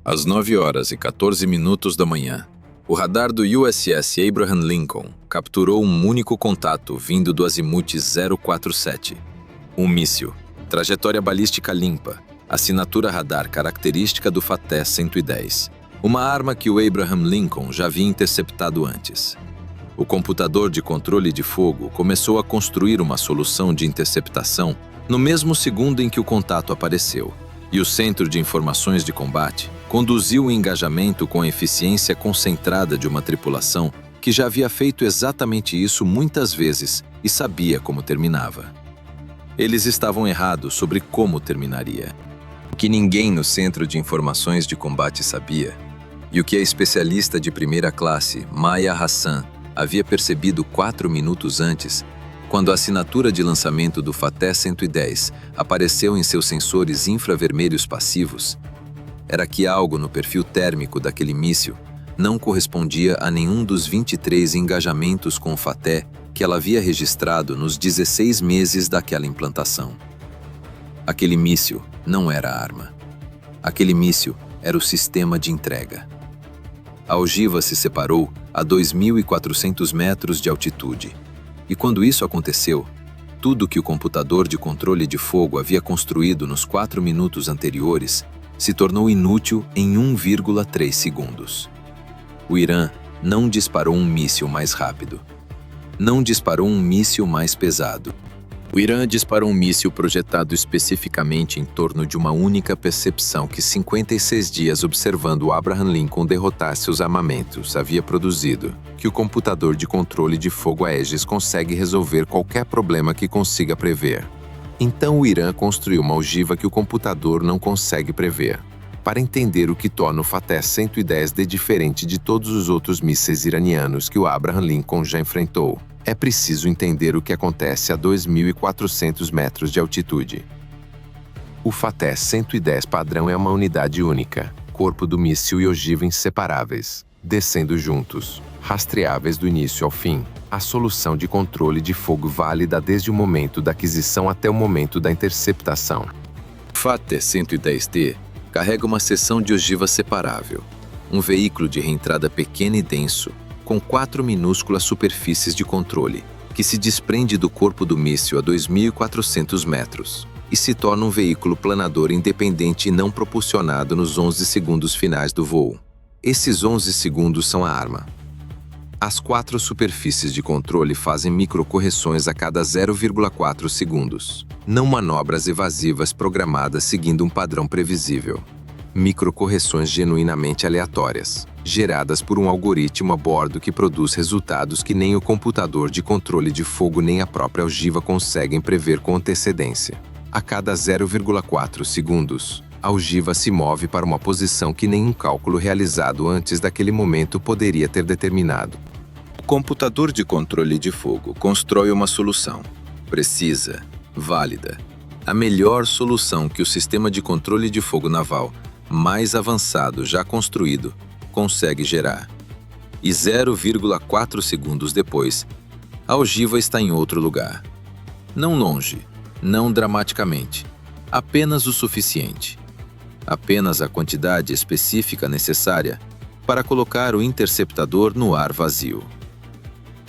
Às 9h14 da manhã, o radar do USS Abraham Lincoln capturou um único contato vindo do azimute 047. Um míssil, trajetória balística limpa, assinatura radar característica do Faté 110. Uma arma que o Abraham Lincoln já havia interceptado antes. O computador de controle de fogo começou a construir uma solução de interceptação no mesmo segundo em que o contato apareceu, e o Centro de Informações de Combate conduziu o engajamento com a eficiência concentrada de uma tripulação que já havia feito exatamente isso muitas vezes e sabia como terminava. Eles estavam errados sobre como terminaria. O que ninguém no Centro de Informações de Combate sabia, e o que a especialista de primeira classe, Maya Hassan, havia percebido 4 minutos antes, quando a assinatura de lançamento do Faté 110 apareceu em seus sensores infravermelhos passivos, era que algo no perfil térmico daquele míssil não correspondia a nenhum dos 23 engajamentos com o Faté que ela havia registrado nos 16 meses daquela implantação. Aquele míssil não era a arma. Aquele míssil era o sistema de entrega. A ogiva se separou a 2.400 metros de altitude, e quando isso aconteceu, tudo que o computador de controle de fogo havia construído nos 4 minutos anteriores se tornou inútil em 1,3 segundos. O Irã não disparou um míssil mais rápido. Não disparou um míssil mais pesado. O Irã disparou um míssil projetado especificamente em torno de uma única percepção que 56 dias observando o Abraham Lincoln derrotar seus armamentos havia produzido, que o computador de controle de fogo Aegis consegue resolver qualquer problema que consiga prever. Então o Irã construiu uma ogiva que o computador não consegue prever, para entender o que torna o Faté 110 de diferente de todos os outros mísseis iranianos que o Abraham Lincoln já enfrentou. É preciso entender o que acontece a 2.400 metros de altitude. O Faté 110 padrão é uma unidade única, corpo do míssil e ogiva inseparáveis, descendo juntos, rastreáveis do início ao fim. A solução de controle de fogo válida desde o momento da aquisição até o momento da interceptação. O Faté 110T carrega uma seção de ogiva separável, um veículo de reentrada pequeno e denso, com 4 minúsculas superfícies de controle, que se desprende do corpo do míssil a 2.400 metros e se torna um veículo planador independente e não propulsionado nos 11 segundos finais do voo. Esses 11 segundos são a arma. As 4 superfícies de controle fazem microcorreções a cada 0,4 segundos, não manobras evasivas programadas seguindo um padrão previsível. Microcorreções genuinamente aleatórias, geradas por um algoritmo a bordo que produz resultados que nem o computador de controle de fogo nem a própria ogiva conseguem prever com antecedência. A cada 0,4 segundos, a ogiva se move para uma posição que nenhum cálculo realizado antes daquele momento poderia ter determinado. O computador de controle de fogo constrói uma solução, precisa, válida, a melhor solução que o sistema de controle de fogo naval mais avançado já construído consegue gerar. E 0,4 segundos depois, a ogiva está em outro lugar. Não longe, não dramaticamente, apenas o suficiente. Apenas a quantidade específica necessária para colocar o interceptador no ar vazio.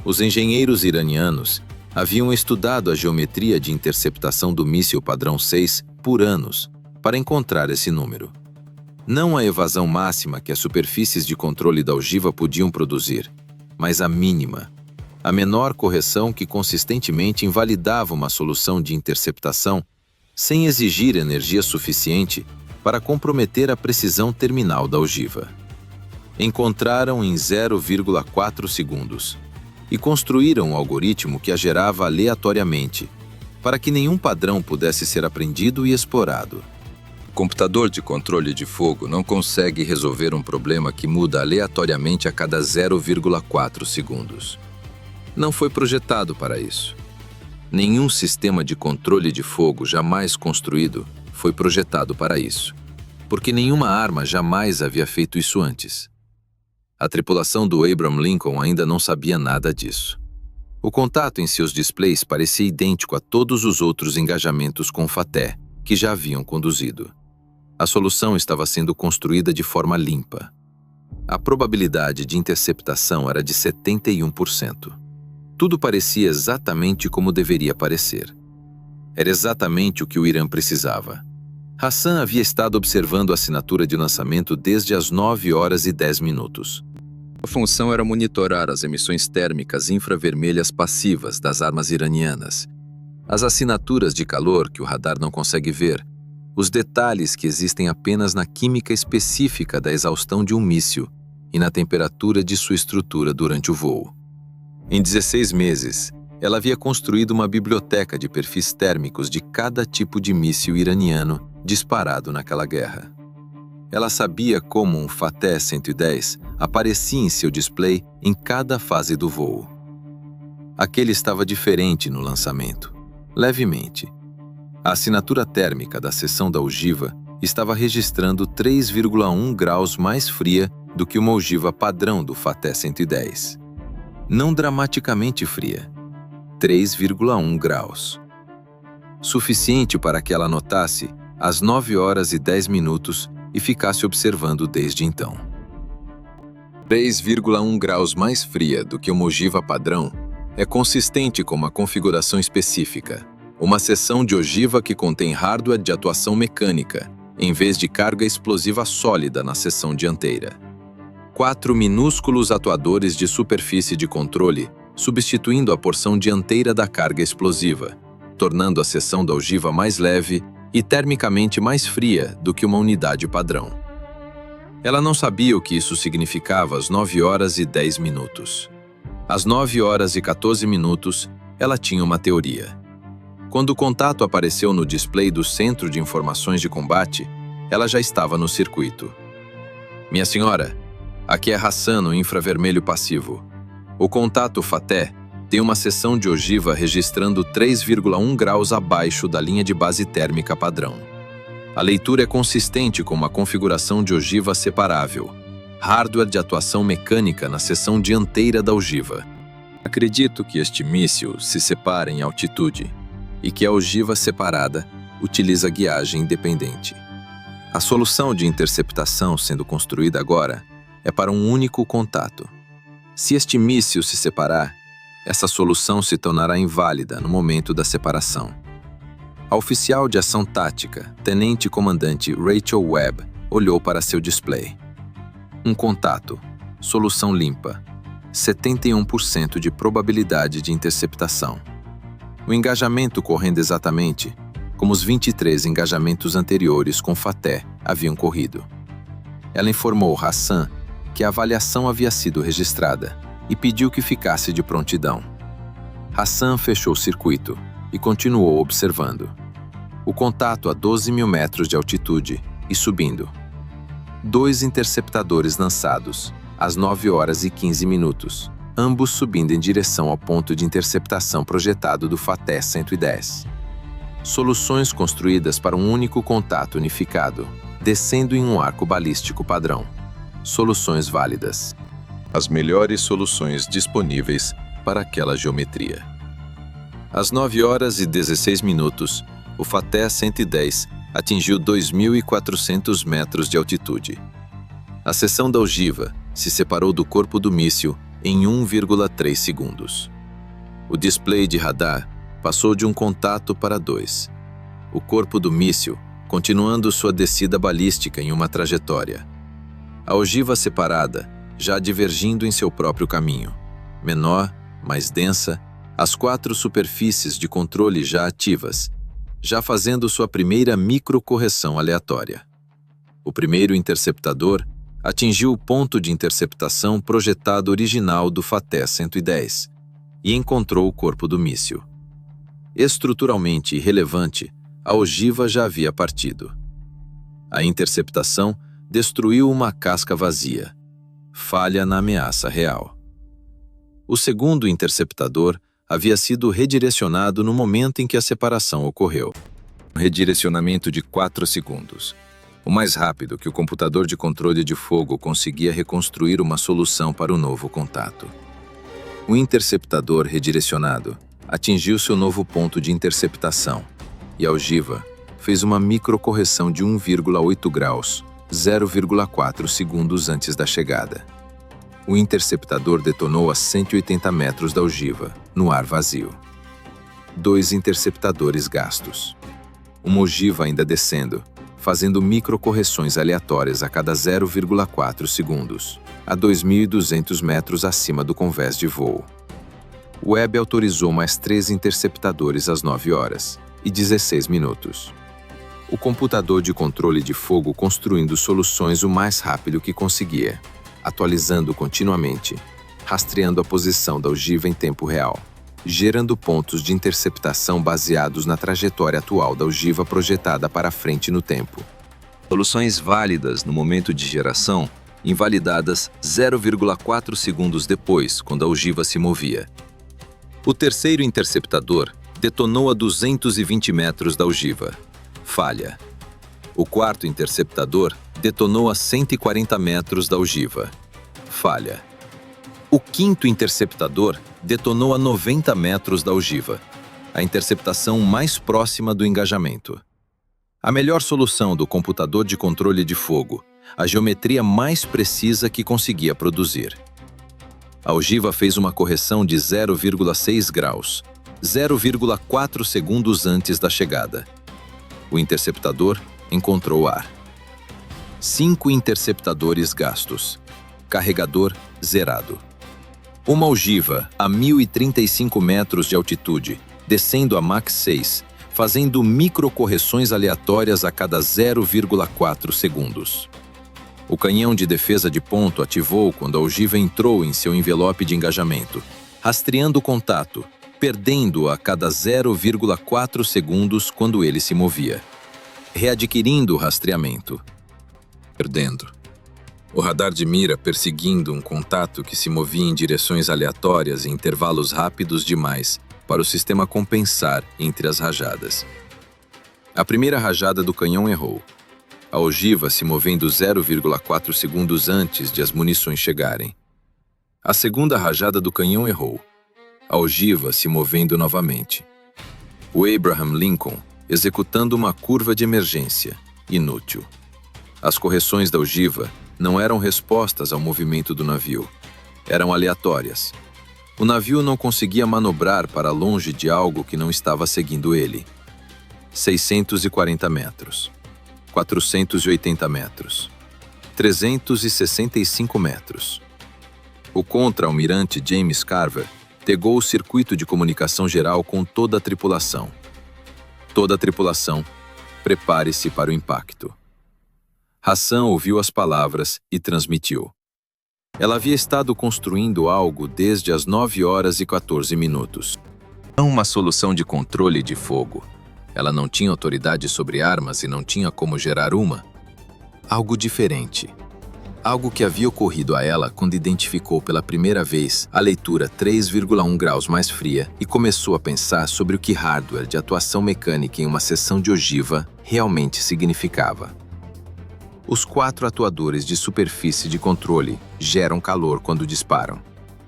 Os engenheiros iranianos haviam estudado a geometria de interceptação do míssil padrão 6 por anos para encontrar esse número. Não a evasão máxima que as superfícies de controle da ogiva podiam produzir, mas a mínima, a menor correção que consistentemente invalidava uma solução de interceptação sem exigir energia suficiente para comprometer a precisão terminal da ogiva. Encontraram em 0,4 segundos e construíram um algoritmo que a gerava aleatoriamente, para que nenhum padrão pudesse ser aprendido e explorado. O computador de controle de fogo não consegue resolver um problema que muda aleatoriamente a cada 0,4 segundos. Não foi projetado para isso. Nenhum sistema de controle de fogo jamais construído foi projetado para isso, porque nenhuma arma jamais havia feito isso antes. A tripulação do Abraham Lincoln ainda não sabia nada disso. O contato em seus displays parecia idêntico a todos os outros engajamentos com o Faté que já haviam conduzido. A solução estava sendo construída de forma limpa. A probabilidade de interceptação era de 71%. Tudo parecia exatamente como deveria parecer. Era exatamente o que o Irã precisava. Hassan havia estado observando a assinatura de lançamento desde as 9h10. A função era monitorar as emissões térmicas infravermelhas passivas das armas iranianas, as assinaturas de calor que o radar não consegue ver, os detalhes que existem apenas na química específica da exaustão de um míssil e na temperatura de sua estrutura durante o voo. Em 16 meses, ela havia construído uma biblioteca de perfis térmicos de cada tipo de míssil iraniano disparado naquela guerra. Ela sabia como um Fateh 110 aparecia em seu display em cada fase do voo. Aquele estava diferente no lançamento, levemente. A assinatura térmica da seção da ogiva estava registrando 3,1 graus mais fria do que uma ogiva padrão do Fateh 110. Não dramaticamente fria, 3,1 graus. Suficiente para que ela notasse às 9h10 e ficasse observando desde então. 3,1 graus mais fria do que uma ogiva padrão é consistente com uma configuração específica, uma seção de ogiva que contém hardware de atuação mecânica, em vez de carga explosiva sólida na seção dianteira. 4 minúsculos atuadores de superfície de controle, substituindo a porção dianteira da carga explosiva, tornando a seção da ogiva mais leve e termicamente mais fria do que uma unidade padrão. Ela não sabia o que isso significava às 9h10. Às 9h14, ela tinha uma teoria. Quando o contato apareceu no display do Centro de Informações de Combate, ela já estava no circuito. Minha senhora, aqui é Hassan no infravermelho passivo. O contato Fateh tem uma seção de ogiva registrando 3,1 graus abaixo da linha de base térmica padrão. A leitura é consistente com uma configuração de ogiva separável, hardware de atuação mecânica na seção dianteira da ogiva. Acredito que este míssil se separa em altitude e que a ogiva separada utiliza guiagem independente. A solução de interceptação sendo construída agora é para um único contato. Se este míssil se separar, essa solução se tornará inválida no momento da separação. A oficial de ação tática, tenente-comandante Rachel Webb, olhou para seu display. Um contato, solução limpa, 71% de probabilidade de interceptação. O engajamento correndo exatamente como os 23 engajamentos anteriores com Fateh haviam corrido. Ela informou Hassan que a avaliação havia sido registrada e pediu que ficasse de prontidão. Hassan fechou o circuito e continuou observando. O contato a 12.000 metros de altitude e subindo. 2 interceptadores lançados, às 9h15, ambos subindo em direção ao ponto de interceptação projetado do Fateh 110. Soluções construídas para um único contato unificado, descendo em um arco balístico padrão. Soluções válidas. As melhores soluções disponíveis para aquela geometria. Às 9h16, o Fateh 110 atingiu 2.400 metros de altitude. A seção da ogiva se separou do corpo do míssil em 1,3 segundos. O display de radar passou de um contato para 2. O corpo do míssil continuando sua descida balística em uma trajetória. A ogiva separada já divergindo em seu próprio caminho, menor, mais densa, as 4 superfícies de controle já ativas, já fazendo sua primeira microcorreção aleatória. O primeiro interceptador atingiu o ponto de interceptação projetado original do Fateh 110 e encontrou o corpo do míssil. Estruturalmente irrelevante, a ogiva já havia partido. A interceptação destruiu uma casca vazia, falha na ameaça real. O segundo interceptador havia sido redirecionado no momento em que a separação ocorreu. Um redirecionamento de 4 segundos. O mais rápido que o computador de controle de fogo conseguia reconstruir uma solução para o novo contato. O interceptador redirecionado atingiu seu novo ponto de interceptação e a ogiva fez uma microcorreção de 1,8 graus, 0,4 segundos antes da chegada. O interceptador detonou a 180 metros da ogiva, no ar vazio. 2 interceptadores gastos. Uma ogiva ainda descendo, fazendo microcorreções aleatórias a cada 0,4 segundos, a 2.200 metros acima do convés de voo. O Webb autorizou mais 3 interceptadores às 9 horas e 16 minutos. O computador de controle de fogo construindo soluções o mais rápido que conseguia, atualizando continuamente, rastreando a posição da ogiva em tempo real, gerando pontos de interceptação baseados na trajetória atual da ogiva projetada para frente no tempo. Soluções válidas no momento de geração, invalidadas 0,4 segundos depois, quando a ogiva se movia. O terceiro interceptador detonou a 220 metros da ogiva. Falha. O quarto interceptador detonou a 140 metros da ogiva. Falha. O quinto interceptador detonou a 90 metros da ogiva, a interceptação mais próxima do engajamento. A melhor solução do computador de controle de fogo, a geometria mais precisa que conseguia produzir. A ogiva fez uma correção de 0,6 graus, 0,4 segundos antes da chegada. O interceptador encontrou ar. 5 interceptadores gastos. Carregador zerado. Uma ogiva a 1.035 metros de altitude, descendo a Mach 6, fazendo microcorreções aleatórias a cada 0,4 segundos. O canhão de defesa de ponto ativou quando a ogiva entrou em seu envelope de engajamento, rastreando o contato, perdendo-o a cada 0,4 segundos quando ele se movia, readquirindo o rastreamento, perdendo. O radar de mira perseguindo um contato que se movia em direções aleatórias em intervalos rápidos demais para o sistema compensar entre as rajadas. A primeira rajada do canhão errou. A ogiva se movendo 0,4 segundos antes de as munições chegarem. A segunda rajada do canhão errou. A ogiva se movendo novamente. O Abraham Lincoln executando uma curva de emergência, inútil. As correções da ogiva não eram respostas ao movimento do navio. Eram aleatórias. O navio não conseguia manobrar para longe de algo que não estava seguindo ele. 640 metros. 480 metros. 365 metros. O contra-almirante James Carver pegou o circuito de comunicação geral com toda a tripulação. Toda a tripulação, prepare-se para o impacto. Hassan ouviu as palavras e transmitiu. Ela havia estado construindo algo desde as 9 horas e 14 minutos. Não uma solução de controle de fogo. Ela não tinha autoridade sobre armas e não tinha como gerar uma. Algo diferente. Algo que havia ocorrido a ela quando identificou pela primeira vez a leitura 3,1 graus mais fria e começou a pensar sobre o que hardware de atuação mecânica em uma seção de ogiva realmente significava. Os 4 atuadores de superfície de controle geram calor quando disparam.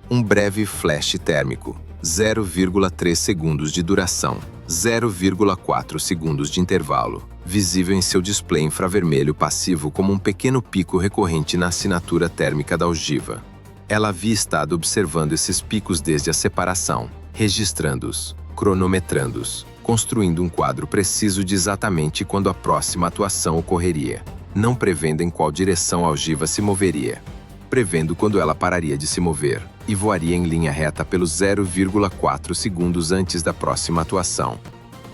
Um breve flash térmico, 0,3 segundos de duração, 0,4 segundos de intervalo, visível em seu display infravermelho passivo como um pequeno pico recorrente na assinatura térmica da ogiva. Ela havia estado observando esses picos desde a separação, registrando-os, cronometrando-os, construindo um quadro preciso de exatamente quando a próxima atuação ocorreria, não prevendo em qual direção a ogiva se moveria, prevendo quando ela pararia de se mover e voaria em linha reta pelos 0,4 segundos antes da próxima atuação.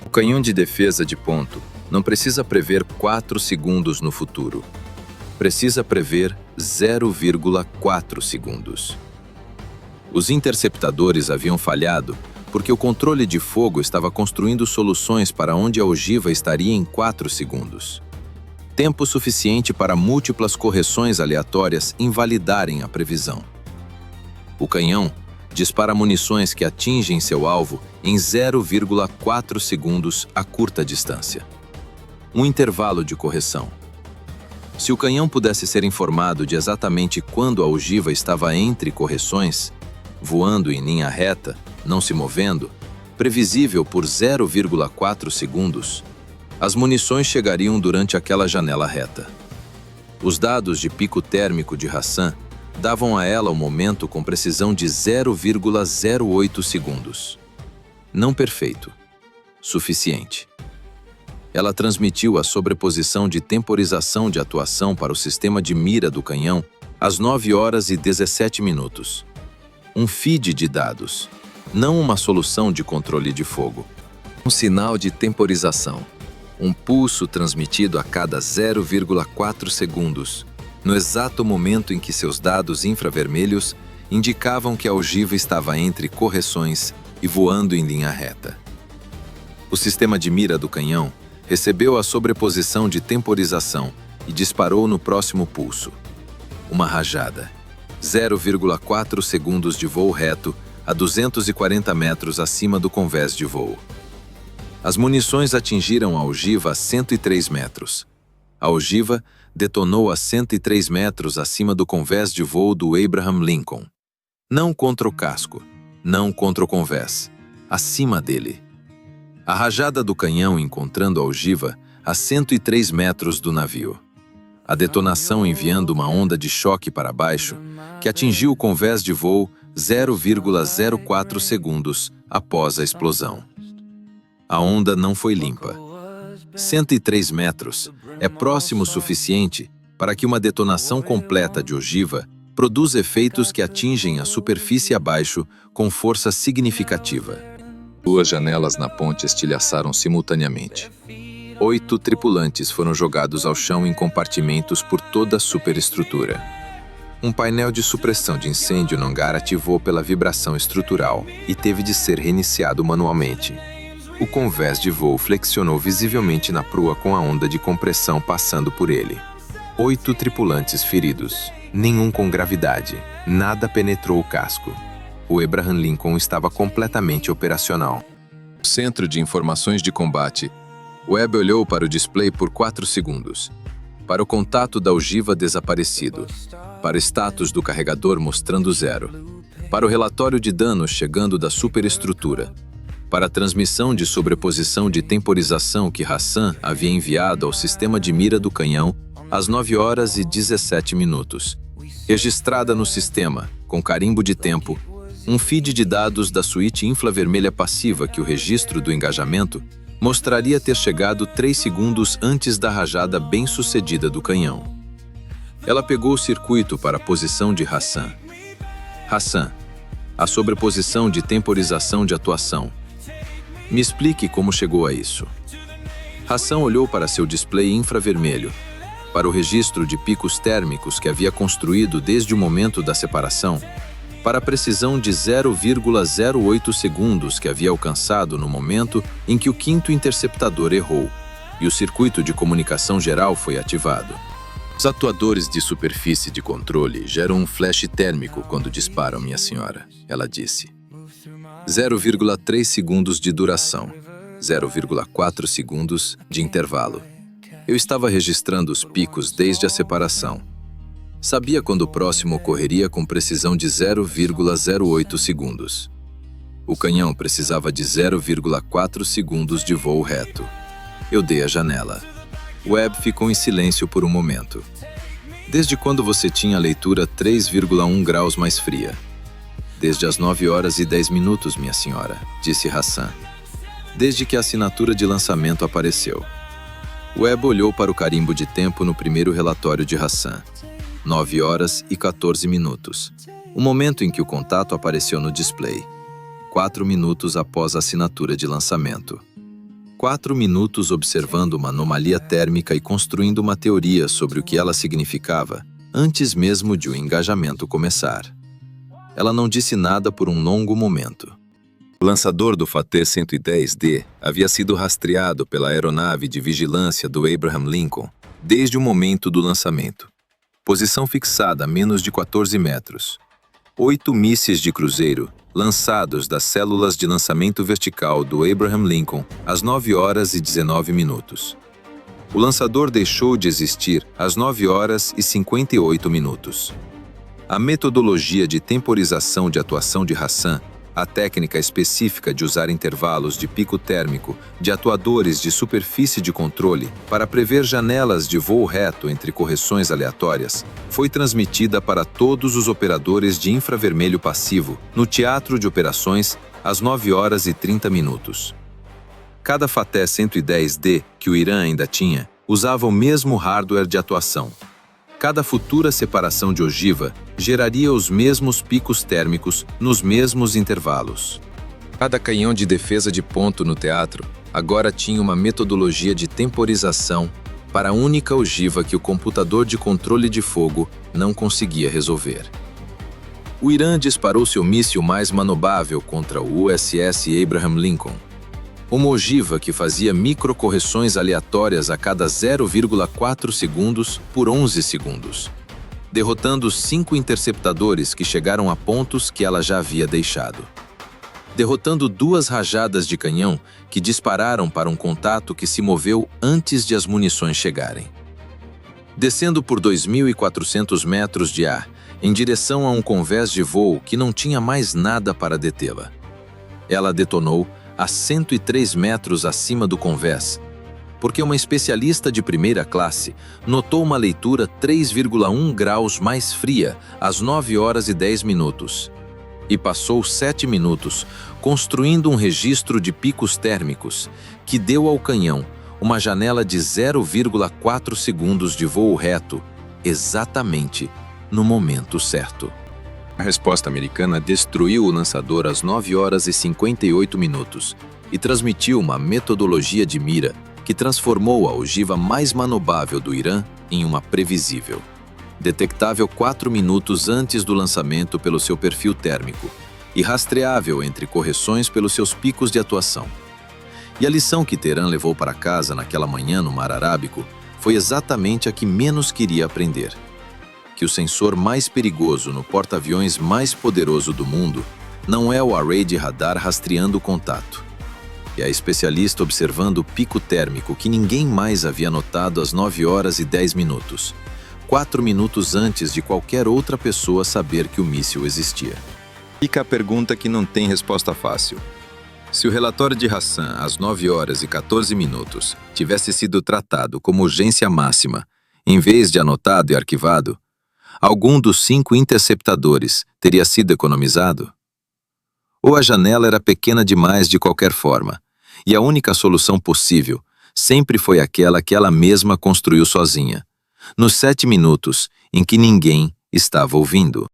O canhão de defesa de ponto não precisa prever 4 segundos no futuro. Precisa prever 0,4 segundos. Os interceptadores haviam falhado porque o controle de fogo estava construindo soluções para onde a ogiva estaria em 4 segundos. Tempo suficiente para múltiplas correções aleatórias invalidarem a previsão. O canhão dispara munições que atingem seu alvo em 0,4 segundos a curta distância. Um intervalo de correção. Se o canhão pudesse ser informado de exatamente quando a ogiva estava entre correções, voando em linha reta, não se movendo, previsível por 0,4 segundos, As munições chegariam durante aquela janela reta. Os dados de pico térmico de Hassan davam a ela o momento com precisão de 0,08 segundos. Não perfeito. Suficiente. Ela transmitiu a sobreposição de temporização de atuação para o sistema de mira do canhão às 9 horas e 17 minutos. Um feed de dados, não uma solução de controle de fogo. Um sinal de temporização. Um pulso transmitido a cada 0,4 segundos, no exato momento em que seus dados infravermelhos indicavam que a ogiva estava entre correções e voando em linha reta. O sistema de mira do canhão recebeu a sobreposição de temporização e disparou no próximo pulso. Uma rajada. 0,4 segundos de voo reto a 240 metros acima do convés de voo. As munições atingiram a ogiva a 103 metros. A ogiva detonou a 103 metros acima do convés de voo do Abraham Lincoln. Não contra o casco, não contra o convés, acima dele. A rajada do canhão encontrando a ogiva a 103 metros do navio. A detonação enviando uma onda de choque para baixo que atingiu o convés de voo 0,04 segundos após a explosão. A onda não foi limpa. 103 metros é próximo o suficiente para que uma detonação completa de ogiva produza efeitos que atingem a superfície abaixo com força significativa. 2 janelas na ponte estilhaçaram simultaneamente. 8 tripulantes foram jogados ao chão em compartimentos por toda a superestrutura. Um painel de supressão de incêndio no hangar ativou pela vibração estrutural e teve de ser reiniciado manualmente. O convés de voo flexionou visivelmente na proa com a onda de compressão passando por ele. 8 tripulantes feridos, nenhum com gravidade, nada penetrou o casco. O Abraham Lincoln estava completamente operacional. Centro de Informações de Combate. Webb olhou para o display por 4 segundos. Para o contato da ogiva desaparecido. Para o status do carregador mostrando 0. Para o relatório de danos chegando da superestrutura. Para a transmissão de sobreposição de temporização que Hassan havia enviado ao sistema de mira do canhão às 9 horas e 17 minutos. Registrada no sistema, com carimbo de tempo, um feed de dados da suíte infravermelha passiva que o registro do engajamento mostraria ter chegado 3 segundos antes da rajada bem-sucedida do canhão. Ela pegou o circuito para a posição de Hassan. Hassan, a sobreposição de temporização de atuação. Me explique como chegou a isso. Hassan olhou para seu display infravermelho, para o registro de picos térmicos que havia construído desde o momento da separação, para a precisão de 0,08 segundos que havia alcançado no momento em que o 5º interceptador errou e o circuito de comunicação geral foi ativado. Os atuadores de superfície de controle geram um flash térmico quando disparam, minha senhora, ela disse. 0,3 segundos de duração, 0,4 segundos de intervalo. Eu estava registrando os picos desde a separação. Sabia quando o próximo ocorreria com precisão de 0,08 segundos. O canhão precisava de 0,4 segundos de voo reto. Eu dei a janela. Webb ficou em silêncio por um momento. Desde quando você tinha a leitura 3,1 graus mais fria? Desde as 9 horas e 10 minutos, minha senhora, disse Hassan. Desde que a assinatura de lançamento apareceu. Webb olhou para o carimbo de tempo no primeiro relatório de Hassan. 9 horas e 14 minutos. O momento em que o contato apareceu no display. 4 minutos após a assinatura de lançamento. 4 minutos observando uma anomalia térmica e construindo uma teoria sobre o que ela significava, antes mesmo de o engajamento começar. Ela não disse nada por um longo momento. O lançador do Fateh 110D havia sido rastreado pela aeronave de vigilância do Abraham Lincoln desde o momento do lançamento. Posição fixada a menos de 14 metros. 8 mísseis de cruzeiro lançados das células de lançamento vertical do Abraham Lincoln às 9 horas e 19 minutos. O lançador deixou de existir às 9 horas e 58 minutos. A metodologia de temporização de atuação de Hassan A técnica específica de usar intervalos de pico térmico de atuadores de superfície de controle para prever janelas de voo reto entre correções aleatórias foi transmitida para todos os operadores de infravermelho passivo no Teatro de Operações às 9h30. Cada Fateh 110D que o Irã ainda tinha usava o mesmo hardware de atuação. Cada futura separação de ogiva geraria os mesmos picos térmicos nos mesmos intervalos. Cada canhão de defesa de ponto no teatro agora tinha uma metodologia de temporização para a única ogiva que o computador de controle de fogo não conseguia resolver. O Irã disparou seu míssil mais manobrável contra o USS Abraham Lincoln, uma ogiva que fazia microcorreções aleatórias a cada 0,4 segundos por 11 segundos, derrotando 5 interceptadores que chegaram a pontos que ela já havia deixado. Derrotando 2 rajadas de canhão que dispararam para um contato que se moveu antes de as munições chegarem. Descendo por 2.400 metros de ar, em direção a um convés de voo que não tinha mais nada para detê-la. Ela detonou a 103 metros acima do convés, porque uma especialista de primeira classe notou uma leitura 3,1 graus mais fria às 9h10 e passou 7 minutos construindo um registro de picos térmicos que deu ao canhão uma janela de 0,4 segundos de voo reto, exatamente no momento certo. A resposta americana destruiu o lançador às 9h58 e transmitiu uma metodologia de mira que transformou a ogiva mais manobrável do Irã em uma previsível. Detectável 4 minutos antes do lançamento pelo seu perfil térmico e rastreável entre correções pelos seus picos de atuação. E a lição que Teherã levou para casa naquela manhã no Mar Arábico foi exatamente a que menos queria aprender. Que o sensor mais perigoso no porta-aviões mais poderoso do mundo não é o array de radar rastreando o contato. É a especialista observando o pico térmico que ninguém mais havia notado às 9h10, 4 minutos antes de qualquer outra pessoa saber que o míssil existia. Fica a pergunta que não tem resposta fácil. Se o relatório de Hassan às 9h14 tivesse sido tratado como urgência máxima, em vez de anotado e arquivado, algum dos 5 interceptadores teria sido economizado? Ou a janela era pequena demais de qualquer forma, e a única solução possível sempre foi aquela que ela mesma construiu sozinha, nos 7 minutos em que ninguém estava ouvindo?